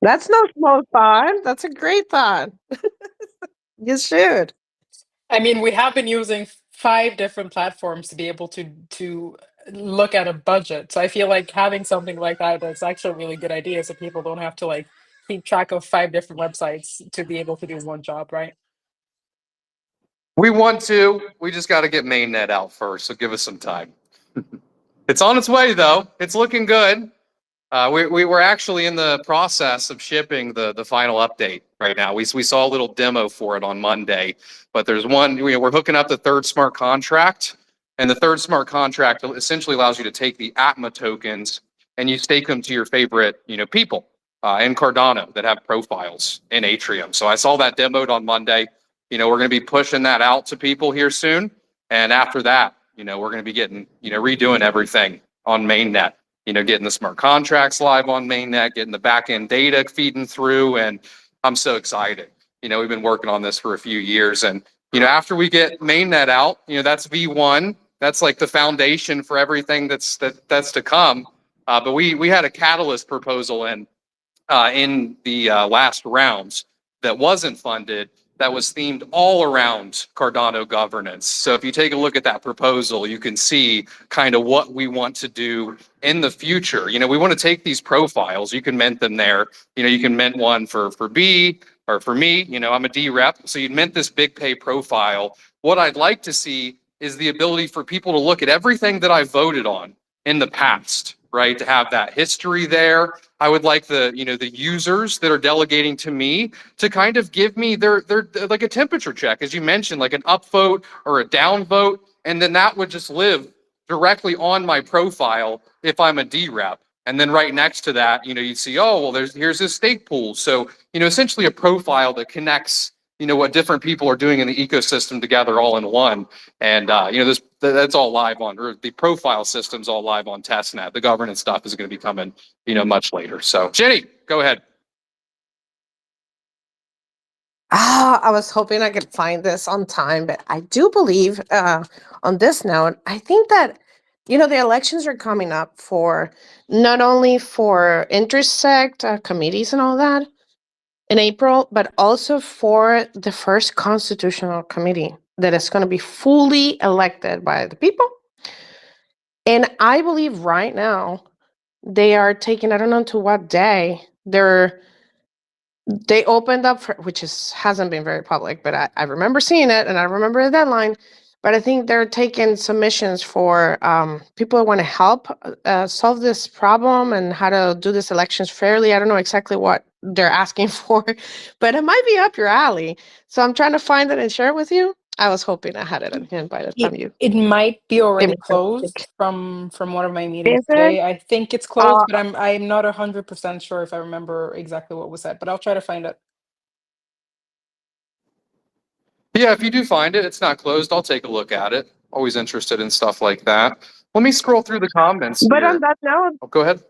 That's no small thought. That's a great thought. You should. I mean, we have been using 5 different platforms to be able to look at a budget. So I feel like having something like that is actually a really good idea, so people don't have to like keep track of 5 different websites to be able to do one job, right? We want to. We just got to get mainnet out first, so give us some time. It's on its way, though. It's looking good. We were actually in the process of shipping the final update right now. We saw a little demo for it on Monday, but there's one, we're hooking up the third smart contract, and the third smart contract essentially allows you to take the Atma tokens and you stake them to your favorite, people in Cardano that have profiles in Âtrium. So I saw that demoed on Monday. We're going to be pushing that out to people here soon. And after that, we're going to be getting, redoing everything on mainnet. Getting the smart contracts live on mainnet, getting the back end data feeding through, and I'm so excited. We've been working on this for a few years, and after we get mainnet out, that's V1. That's like the foundation for everything that's to come. But we had a catalyst proposal in the last rounds that wasn't funded, that was themed all around Cardano governance. So if you take a look at that proposal, you can see kind of what we want to do in the future. We want to take these profiles, you can mint them there. You can mint one for B or for me, I'm a D rep. So you'd mint this big pay profile. What I'd like to see is the ability for people to look at everything that I voted on in the past, right? To have that history there. I would like the users that are delegating to me to kind of give me their like a temperature check, as you mentioned, like an up vote or a down vote, and then that would just live directly on my profile if I'm a D rep. And then right next to that, you'd see, oh, well, here's his stake pool. So, essentially a profile that connects what different people are doing in the ecosystem together all in one. And, that's all live on, or the profile system's all live on testnet. The governance stuff is going to be coming, much later. So Jenny, go ahead. I was hoping I could find this on time, but I do believe on this note, I think that, the elections are coming up for not only for intersect committees and all that in April, but also for the first constitutional committee that is going to be fully elected by the people. And I believe right now they are taking, I don't know to what day, they opened up for, which hasn't been very public, but I remember seeing it and I remember the deadline. But I think they're taking submissions for people who want to help solve this problem and how to do these elections fairly. I don't know exactly what they're asking for, but it might be up your alley. So I'm trying to find it and share it with you. I was hoping I had it at hand by the time It might be already Give me a closed sec. from one of my meetings Is it? today. I think it's closed, but I'm not 100% sure if I remember exactly what was said, but I'll try to find it. Yeah, if you do find it, it's not closed. I'll take a look at it. Always interested in stuff like that. Let me scroll through the comments But here. on that note, Oh, go ahead.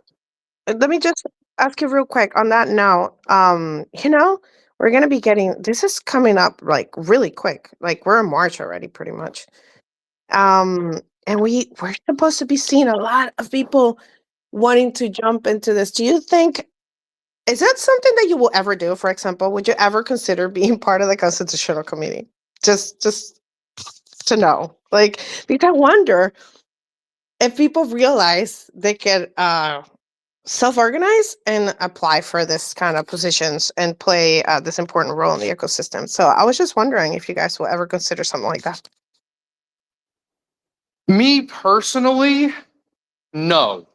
let me just ask you real quick on that note. We're gonna be getting, this is coming up like really quick. Like we're in March already, pretty much. And we're supposed to be seeing a lot of people wanting to jump into this. Do you think, is that something that you will ever do? For example, would you ever consider being part of the constitutional committee? Just to know, like, because I wonder if people realize they can self-organize and apply for this kind of positions and play this important role in the ecosystem. So I was just wondering if you guys will ever consider something like that. Me personally, no.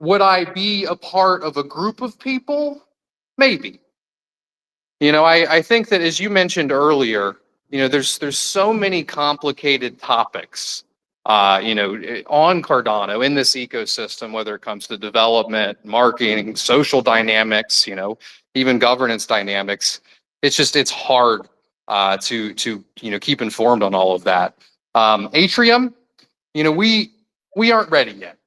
Would I be a part of a group of people? Maybe. I think that, as you mentioned earlier, there's so many complicated topics on Cardano in this ecosystem, whether it comes to development, marketing, social dynamics, even governance dynamics. It's hard to keep informed on all of that. Âtrium, we aren't ready yet,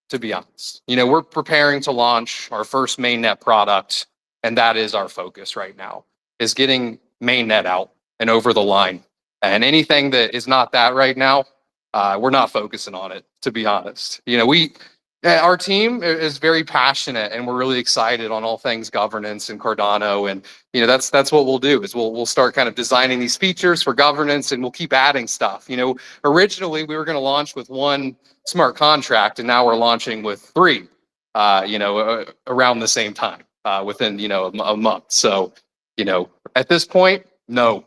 to be honest. We're preparing to launch our first mainnet product, and that is our focus right now, is getting mainnet out and over the line. And anything that is not that right now, we're not focusing on it, to be honest. Our team is very passionate, and we're really excited on all things governance and Cardano. And that's what we'll do, is we'll start kind of designing these features for governance, and we'll keep adding stuff. Originally we were going to launch with one smart contract, and now we're launching with 3. Around the same time, within a month. So at this point, no.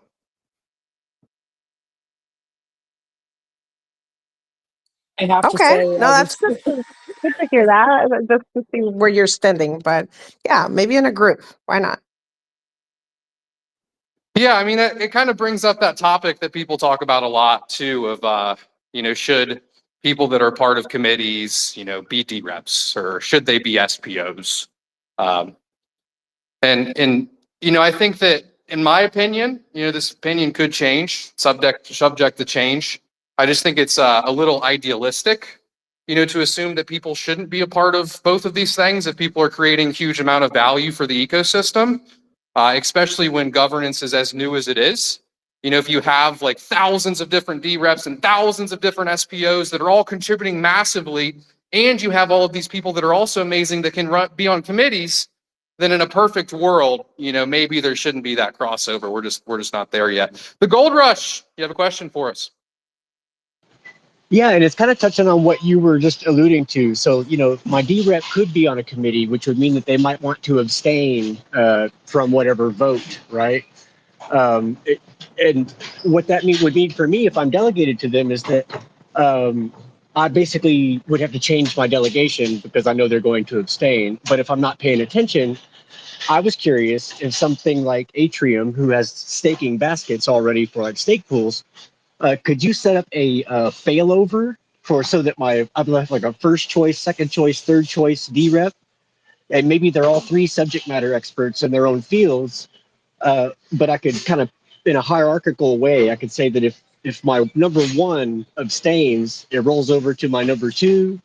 I have to Okay, say, no, that's good to hear that. Just to see where you're standing, but yeah, maybe in a group. Why not? Yeah, I mean, it kind of brings up that topic that people talk about a lot too, of should people that are part of committees, be DREPs, or should they be SPOs? And I think that, in my opinion, this opinion could change, subject to change. I just think it's a little idealistic, to assume that people shouldn't be a part of both of these things if people are creating huge amount of value for the ecosystem, especially when governance is as new as it is. If you have like thousands of different DREPs and thousands of different SPOs that are all contributing massively, and you have all of these people that are also amazing that can be on committees, then in a perfect world, maybe there shouldn't be that crossover. We're just not there yet. The Gold Rush, you have a question for us? Yeah, and it's kind of touching on what you were just alluding to. So, my DREP could be on a committee, which would mean that they might want to abstain from whatever vote, right? And what that would mean for me, if I'm delegated to them, is that I basically would have to change my delegation because I know they're going to abstain. But if I'm not paying attention, I was curious if something like Âtrium, who has staking baskets already for like stake pools, could you set up a failover so that I've left like a first choice, second choice, third choice DREP, and maybe they're all 3 subject matter experts in their own fields, but I could kind of, in a hierarchical way, I could say that if my number 1 abstains, it rolls over to my number 2,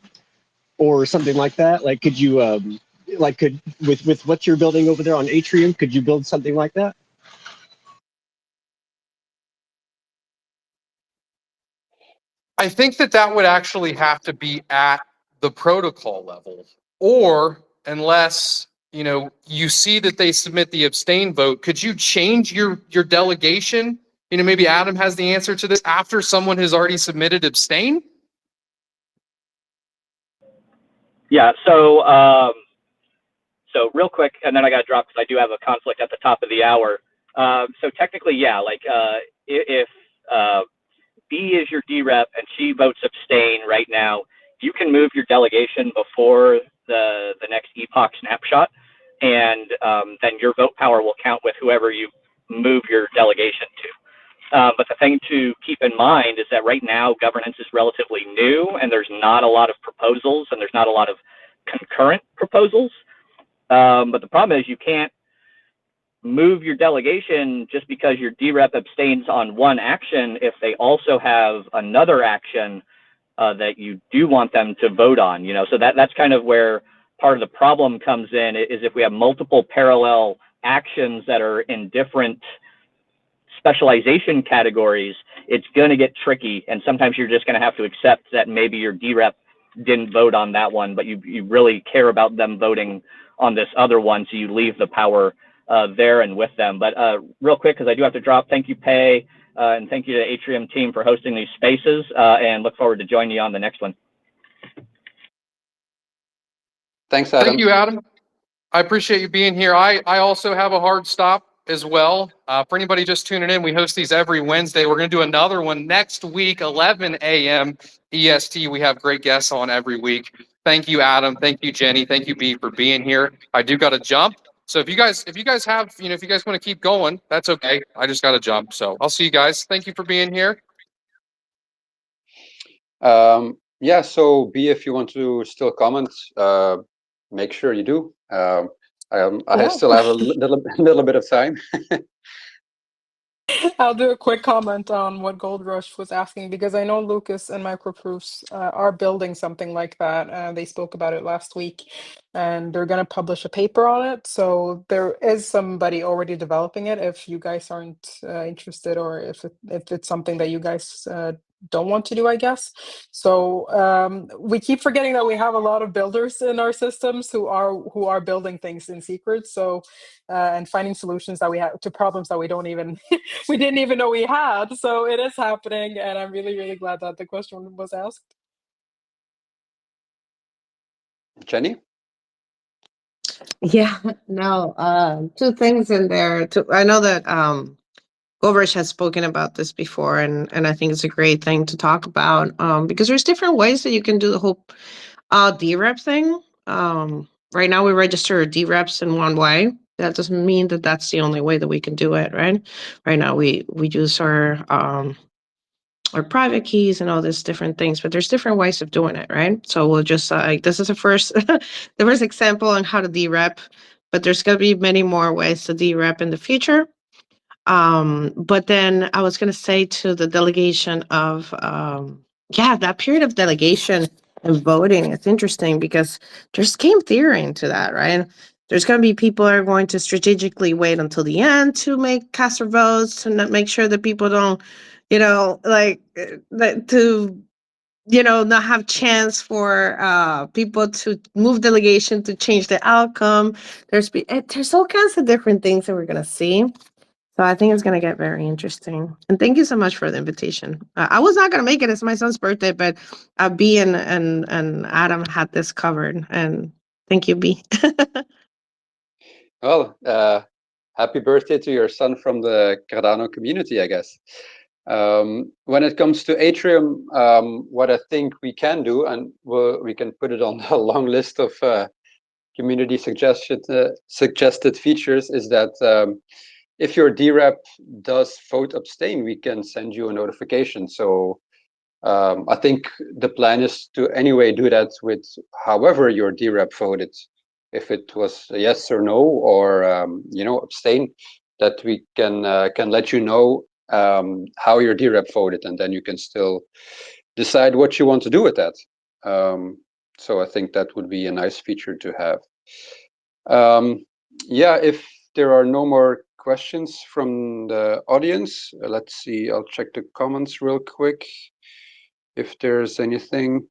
or something like that. Like, could you, with what you're building over there on Âtrium, could you build something like that? I think that would actually have to be at the protocol level, or unless you see that they submit the abstain vote, could you change your delegation? Maybe Adam has the answer to this, after someone has already submitted abstain. Yeah. So real quick, and then I got to drop because I do have a conflict at the top of the hour. So technically, yeah, like if B is your DREP and she votes abstain right now, you can move your delegation before the next epoch snapshot, and then your vote power will count with whoever you move your delegation to. But the thing to keep in mind is that right now governance is relatively new, and there's not a lot of proposals, and there's not a lot of concurrent proposals. But the problem is you can't move your delegation just because your DREP abstains on one action if they also have another action that you do want them to vote on. So that's kind of where part of the problem comes in, is if we have multiple parallel actions that are in different specialization categories, it's going to get tricky, and sometimes you're just going to have to accept that maybe your DREP didn't vote on that one, but you really care about them voting on this other one, so you leave the power there and with them. But real quick, because I do have to drop, thank you, Pei, and thank you to the Âtrium team for hosting these spaces, and look forward to joining you on the next one. Thanks, Adam. Thank you, Adam. I appreciate you being here. I also have a hard stop as well. For anybody just tuning in, we host these every Wednesday. We're going to do another one next week, 11 a.m. EST. We have great guests on every week. Thank you, Adam. Thank you, Jenny. Thank you, B, for being here. I do got to jump. So if you guys have, if you guys want to keep going, that's okay. I just got to jump. So I'll see you guys. Thank you for being here. Yeah, so B, if you want to still comment, make sure you do. I still have a little bit of time. I'll do a quick comment on what Gold Rush was asking, because I know Lucas and Microproofs are building something like that. They spoke about it last week, and they're going to publish a paper on it. So there is somebody already developing it. If you guys aren't interested, or if it's something that you guys don't want to do, I guess. So we keep forgetting that we have a lot of builders in our systems who are building things in secret. So and finding solutions that we have to problems that we don't even we didn't even know we had. So it is happening, and I'm really, really glad that the question was asked. Jenny? Yeah, no, two things in there. I know that Goverish has spoken about this before, and I think it's a great thing to talk about, because there's different ways that you can do the whole DREP thing. Right now we register DREPs in one way. That doesn't mean that that's the only way that we can do it, right? Right now we use our private keys and all these different things, but there's different ways of doing it, right? So we'll just this is the first the first example on how to DREP, but there's going to be many more ways to DREP in the future. But then I was going to say to the delegation of yeah, that period of delegation and voting, it's interesting because there's game theory into that, right? There's going to be people are going to strategically wait until the end to cast their votes, to not make sure that people don't, like to not have chance for people to move delegation to change the outcome. There's all kinds of different things that we're going to see. So I think it's going to get very interesting. And thank you so much for the invitation. I was not going to make it. It's my son's birthday, but B and Adam had this covered. And thank you, B. Well, happy birthday to your son from the Cardano community, I guess. When it comes to Âtrium, what I think we can do, and we can put it on a long list of community suggested features, is that if your DREP does vote abstain, we can send you a notification. So I think the plan is to anyway do that with however your DREP voted. If it was a yes or no, or abstain, that we can let you know how your DREP voted, and then you can still decide what you want to do with that. So I think that would be a nice feature to have. Yeah, if there are no more questions from the audience, let's see, I'll check the comments real quick if there's anything.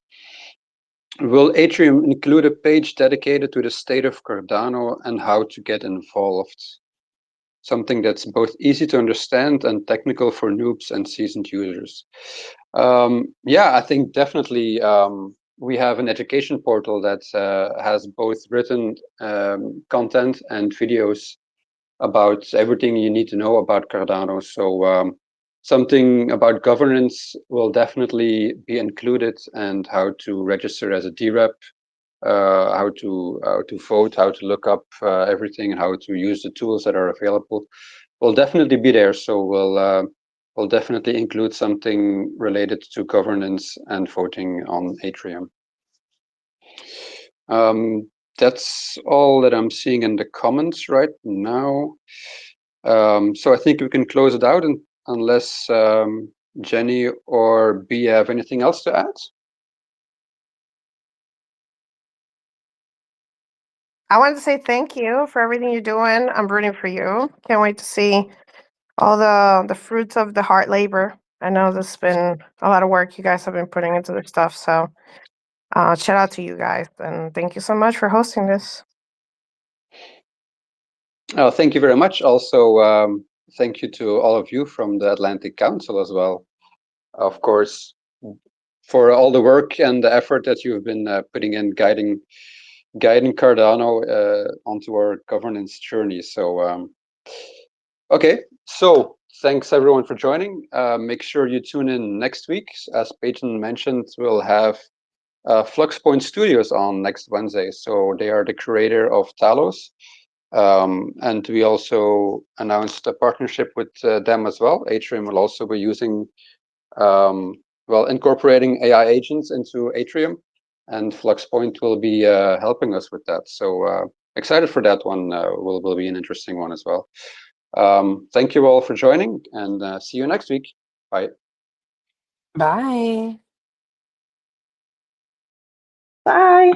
Will Âtrium include a page dedicated to the state of Cardano and how to get involved? Something that's both easy to understand and technical for noobs and seasoned users. Yeah, I think definitely we have an education portal that has both written content and videos about everything you need to know about Cardano. So something about governance will definitely be included, and how to register as a DREP, how to vote, how to look up everything, and how to use the tools that are available will definitely be there. So we'll definitely include something related to governance and voting on Âtrium. That's all that I'm seeing in the comments right now. So I think we can close it out, unless Jenny or B have anything else to add. I wanted to say thank you for everything you're doing. I'm rooting for you. Can't wait to see all the fruits of the hard labor. I know this has been a lot of work you guys have been putting into this stuff. So shout out to you guys, and thank you so much for hosting this. Oh, thank you very much. Also, thank you to all of you from the Atlantic Council as well. Of course, for all the work and the effort that you've been putting in guiding Cardano onto our governance journey. So, okay, so thanks everyone for joining. Make sure you tune in next week. As Peyton mentioned, we'll have Fluxpoint Studios on next Wednesday. So they are the creator of Talos. And we also announced a partnership with them as well. Âtrium will also be using well, incorporating AI agents into Âtrium, and Fluxpoint will be helping us with that. So excited for that one. Will be an interesting one as well. Thank you all for joining, and see you next week. Bye. Bye. Bye.